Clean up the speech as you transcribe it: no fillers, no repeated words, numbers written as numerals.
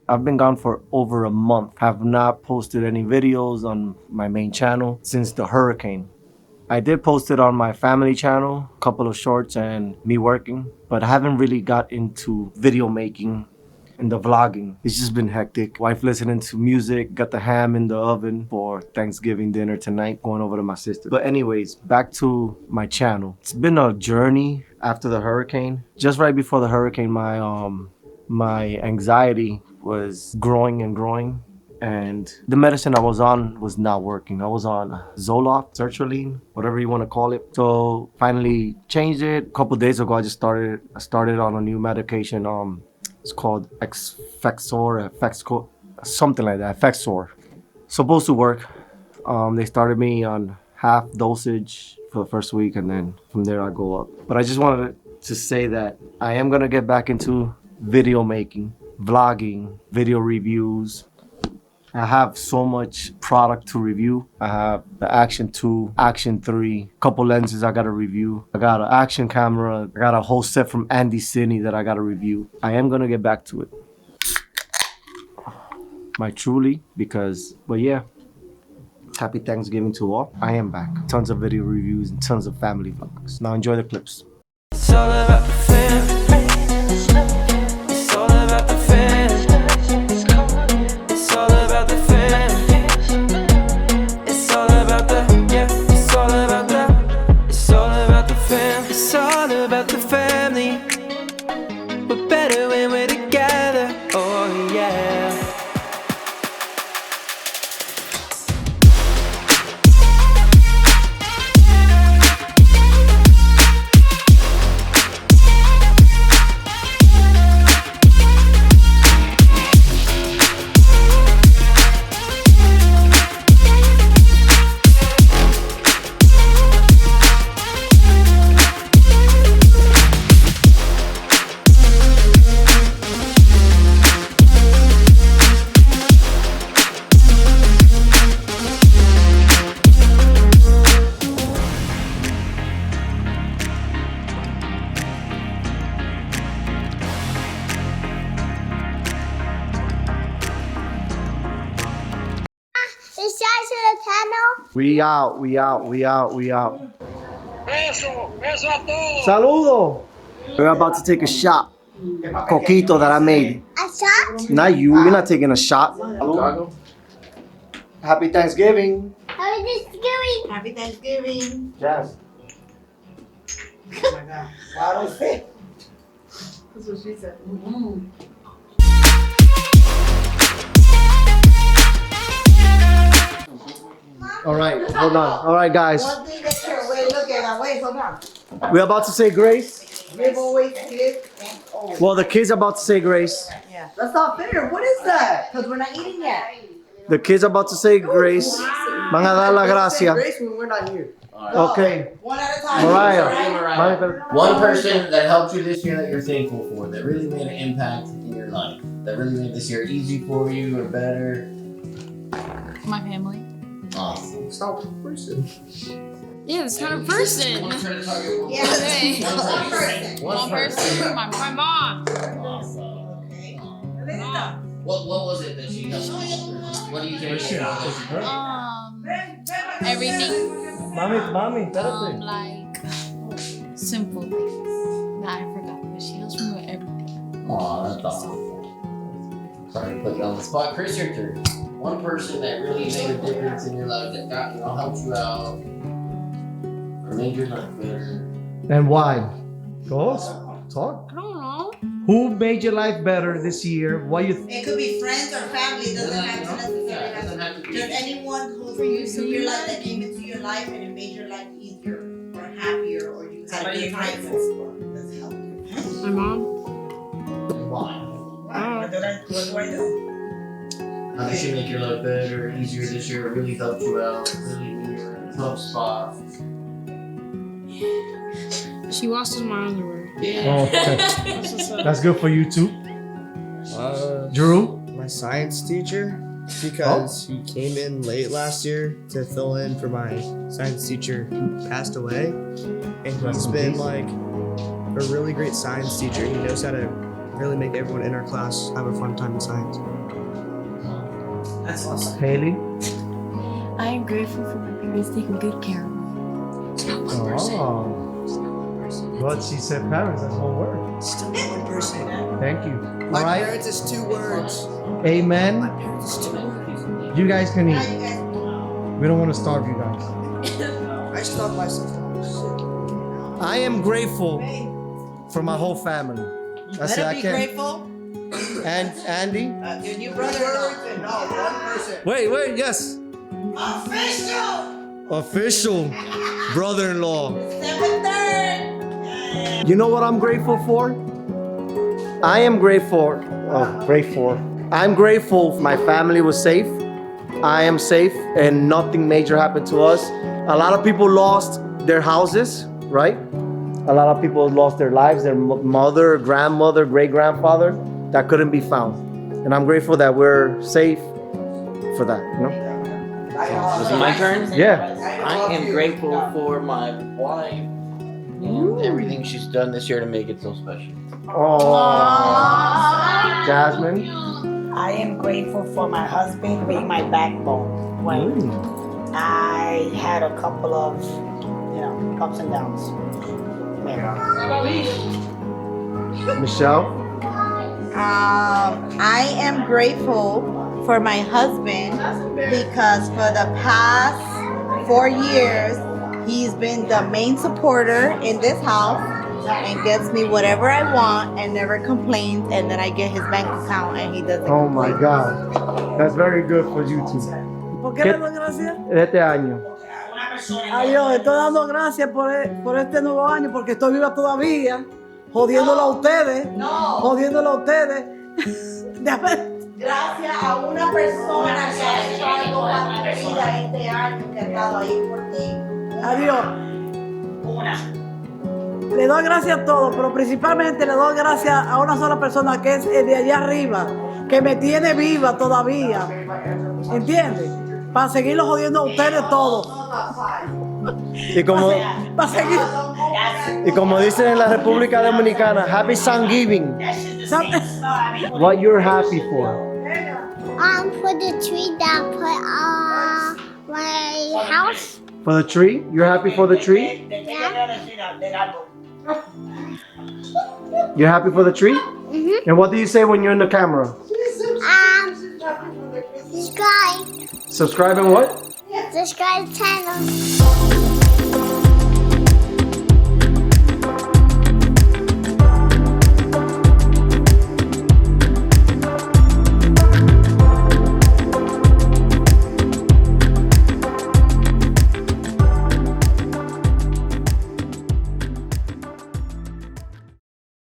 I've been gone for over a month. Have not posted any videos on my main channel since the hurricane. I did post it on my family channel, a couple of shorts and me working, but I haven't really got into video making and the vlogging. It's just been hectic. Wife listening to music, got the ham in the oven for Thanksgiving dinner tonight, going over to my sister. But anyways, back to my channel. It's been a journey after the hurricane. Just right before the hurricane, my anxiety was growing and growing, and the medicine I was on was not working. I was on Zoloft, sertraline, whatever you want to call it. So finally changed it. A couple days ago, I started on a new medication. It's called Effexor, something like that. Effexor. Supposed to work. They started me on half dosage for the first week, and then from there I go up. But I just wanted to say that I am gonna get back into video making, vlogging, video reviews. I have so much product to review. I have the Action 2, Action 3, couple lenses I gotta review. I got an action camera. I got a whole set from Andy Cine that I gotta review. I am gonna get back to it. My truly, but yeah. Happy Thanksgiving to all. I am back. Tons of video reviews and tons of family vlogs. Now enjoy the clips. It's all about the family. It's all about the family. It's all about the family. It's all about the, yeah, it's all about the, it's all about the family. It's all about the family. We're better when we're together. Oh yeah. Subscribe to the channel. We out. Eso a todos. Saludo. We're about to take a shot. Coquito that I made. A shot. Not you. You're not taking a shot. Happy Thanksgiving. How is this going? Happy Thanksgiving. Jazz. Oh my God. I don't fit. That's what she said. All right, hold on. All right, guys. One thing that you're, wait, look at that. Wait, hold on. We're about to say grace. Giveaway kids. Oh. Well, the kids about to say grace. Yeah. That's not fair. What is that? Because we're not eating yet. The kids about to say grace. Van a dar la gracia. Grace when we're not here. Okay. One at a time. Mariah. One person that helped you this year that you're thankful for, that really made an impact in your life, that really made this year easy for you or better. My family. Awesome. Stop person. Yeah, it's not a person. One person target. Yeah. Okay. One person. One person. My mom. Awesome. Okay. What was it that she helped you with? What do you think? Everything. Mommy, Like simple things that I forgot, but she helps me with everything. Aw, that's awesome. Sorry to put you on the spot. Chris, your turn. One person that really made a difference in your life, that got, helped you out, or made your life better. And why? Go talk. I don't know. Who made your life better this year? Why you? It could be friends or family. It doesn't have to necessarily have to be. Just anyone who's in your life that came into your life and it made your life easier or happier, or you had good times and stuff. That's helped you. My mom. Why? What do I do? How did she make your life better, easier this year? It really helped you out. Really knew you were in a tough spot. She washes my underwear. Yeah. Oh, that's good for you too. Drew. My science teacher, because he came in late last year to fill in for my science teacher who passed away, and he's been like a really great science teacher. He knows how to really make everyone in our class have a fun time in science. That's awesome. Haley? I am grateful for my parents taking good care of me. It's not one person. Oh. It's not one person. But she said parents, that's one word. Still one person. Thank you. My Right? parents is 2 words. My Amen. parents is 2 words. You guys can How eat. you guys We don't want to starve you guys. I stopped myself. I am grateful for my whole family. That's it. better I be can. grateful. And Andy? Your new brother. No, 1 person. Wait, yes. Official. Official brother-in-law. 7/3. You know what I'm grateful for? I am grateful. I'm grateful my family was safe. I am safe and nothing major happened to us. A lot of people lost their houses, right? A lot of people lost their lives, their mother, grandmother, great-grandfather that couldn't be found. And I'm grateful that we're safe for that, you know? Is it my turn? Yeah. I am grateful for my wife and everything she's done this year to make it so special. Oh, Jasmine. I am grateful for my husband being my backbone when I had a couple of, ups and downs. Michelle. I am grateful for my husband because for the past 4 years, he's been the main supporter in this house and gets me whatever I want and never complains. And then I get his bank account and he doesn't Oh my complain. God. That's very good for you two. ¿Por qué le doy gracias? Este año. A Dios, estoy dando gracias por este nuevo año porque estoy viva todavía, jodiéndolo a ustedes, jodiéndolo a ustedes. Déjame- Gracias a una persona que ha hecho algo para mi vida este año, que ha estado ahí por ti. Adiós. Le doy gracias a todos, pero principalmente le doy gracias a una sola persona que es el de allá arriba, que me tiene viva todavía. ¿Entiendes? Para seguirlo jodiendo a ustedes todos. Y como, Para seguir. y como dicen en la República Dominicana, Happy Thanksgiving. ¿Sabes? What you're happy for? For the tree that put my house. For the tree? You're happy for the tree? You're happy for the tree? Mm-hmm. And what do you say when you're in the camera? Subscribe. Subscribe and what? Subscribe channel.